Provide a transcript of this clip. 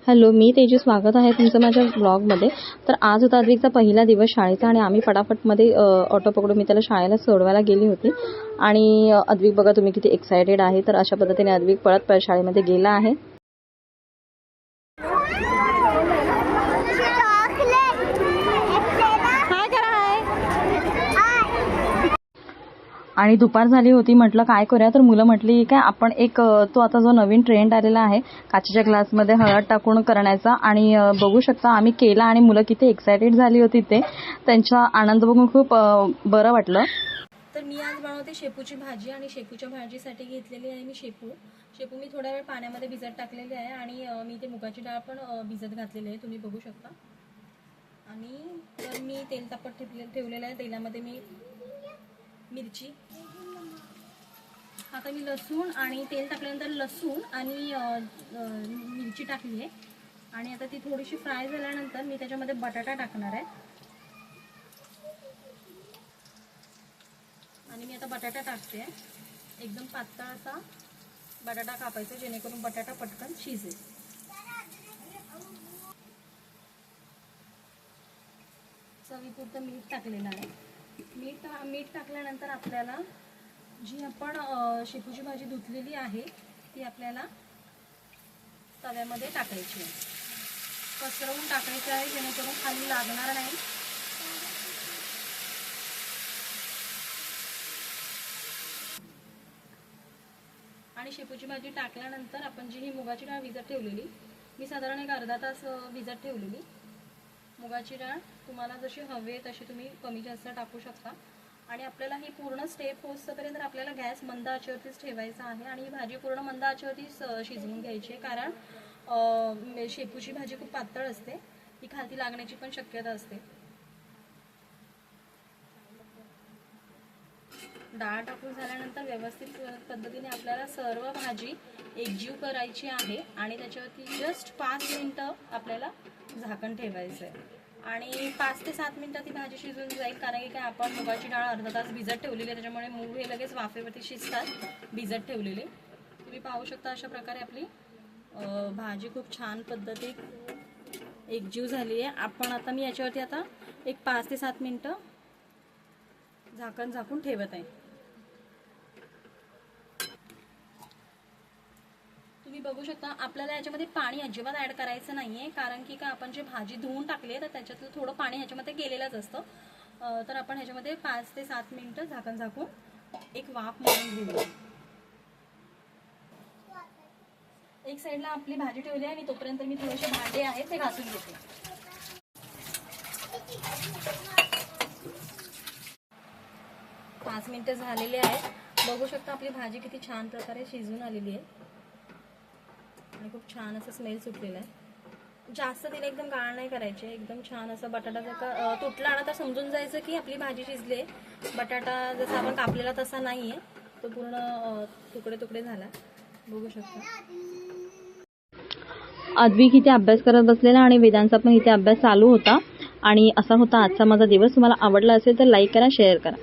Hello, मी तेजू. स्वागत आहे तुमचं माझ्या ब्लॉगमध्ये. तर आज होता अद्विकचा पहिला दिवस शाळेचा आणि आम्ही फटाफटमध्ये ऑटो पकडून मी त्याला शाळेला सोडवायला गेली होती. आणि अद्विक बघा तुम्ही किती एक्सायटेड आहे. तर अशा पद्धतीने अद्विक पळत शाळेमध्ये गेला आहे. आणि दुपार झाली होती. म्हटलं काय करूया, तर मुलं म्हटली काय आपण एक तो आता जो नवीन ट्रेंड आलेला आहे काचेच्या ग्लासमध्ये हळद टाकून करण्याचा, आणि बघू शकता आम्ही केला आणि मुलं किती एक्सायटेड झाली होती. ते त्यांचा आनंद बघून खूप बरं वाटलं. तर मी आज बनवते शेपूची भाजी आणि शेपूच्या भाजीसाठी घेतलेली आहे मी शेपू मी थोडा वेळ पाण्यामध्ये भिजत टाकलेली आहे आणि मी ते मुगाची डाळ पण भिजत घातलेली आहे, तुम्ही बघू शकता. आणि तर मी तेल तापत ठेवलेलं आहे. तेलामध्ये मी मिरची, आता मी लसूण आणि तेल टाकल्यानंतर लसूण आणि मिरची टाकली आहे. आणि आता ती थोडीशी फ्राय झाल्यानंतर मी त्याच्यामध्ये बटाटा टाकणार आहे. आणि मी आता बटाटा टाकते. एकदम पातळ असा बटाटा कापायचा जेणेकरून बटाटा पटकन शिजेल. चवीपुरतं मीठ टाकलेलं आहे. मीठ टाकल्यानंतर आपल्याला जी आपण शेपूची भाजी धुतलेली आहे ती आपल्याला तव्यामध्ये टाकायची आहे. पसरवून टाकायची आहे जेणेकरून खाली लागणार नाही. आणि शेपूची भाजी टाकल्यानंतर आपण जी ही मुगाची डाळ भिजत ठेवलेली, मी साधारण एक अर्धा तास भिजत ठेवलेली मुगाची डाळ, तुम्हाला जशी हवी तशी तुम्ही कमी जास्त टाकू शकता. आणि आपल्याला ही पूर्ण स्टेप होईपर्यंत आपल्याला गॅस मंद आचेवरतीच ठेवायचा आहे आणि ही भाजी पूर्ण मंद आचेवरती शिजवून घ्यायची आहे. कारण शेपूची भाजी खूप पातळ असते, ती खाली लागण्याची पण शक्यता असते. डाळ टाकून झाल्यानंतर व्यवस्थित पद्धतीने आपल्याला सर्व भाजी एकजीव करायची आहे आणि त्याच्यावरती जस्ट 5 मिनिटं आपल्याला झाकण ठेवायचं आहे. आणि 5 ते 7 मिनिटात ती भाजी शिजून जाईल. कारण की काय आपण मुगाची डाळ अर्धा तास भिजत ठेवलेली आहे, त्याच्यामुळे मूग हे लगेच वाफेवरती शिजतात भिजत ठेवलेले. तुम्ही पाहू शकता अशा प्रकारे आपली भाजी खूप छान पद्धतीत एकजीव झाली आहे. आता मी याच्यावरती आता एक 5 ते 7 मिनिटं झाकून ठेवत आहे. तुम्ही बघू शकता आपल्याला याच्यामध्ये पाणी अजिबात ऍड करायचं नाहीये, कारण की काय आपण जे भाजी धुवून टाकली आहे तर त्याच्यातलं थोडं पाणी ह्याच्यामध्ये गेलेलंच असतं. तर आपण ह्याच्यामध्ये 5 ते 7 मिनिटं झाकून एक वाफ मारून घेऊया. एक साईडला आपली भाजी ठेवली आहे आणि तोपर्यंत मी थोडेसे भांडे आहेत ते घासून घेते. पाच मिनिटं झालेले आहेत. बघू शकता आपली भाजी किती छान प्रकारे शिजून आलेली आहे आणि खूप छान असं स्मेल सुटलेला आहे. जास्त तिला एकदम गाळ नाही करायचे, एकदम छान असं बटाटा जर तुटला ना तर समजून जायचं की आपली भाजी शिजली. बटाटा जसा आपण कापलेला तसा नाहीये, तो पूर्ण तुकडे तुकडे झाला. बघू शकता अद्विक इथे अभ्यास करत बसलेला आणि वेदांचा पण इथे अभ्यास चालू होता. आणि असा होता आजचा माझा दिवस. तुम्हाला आवडला असेल तर लाईक करा, शेअर करा.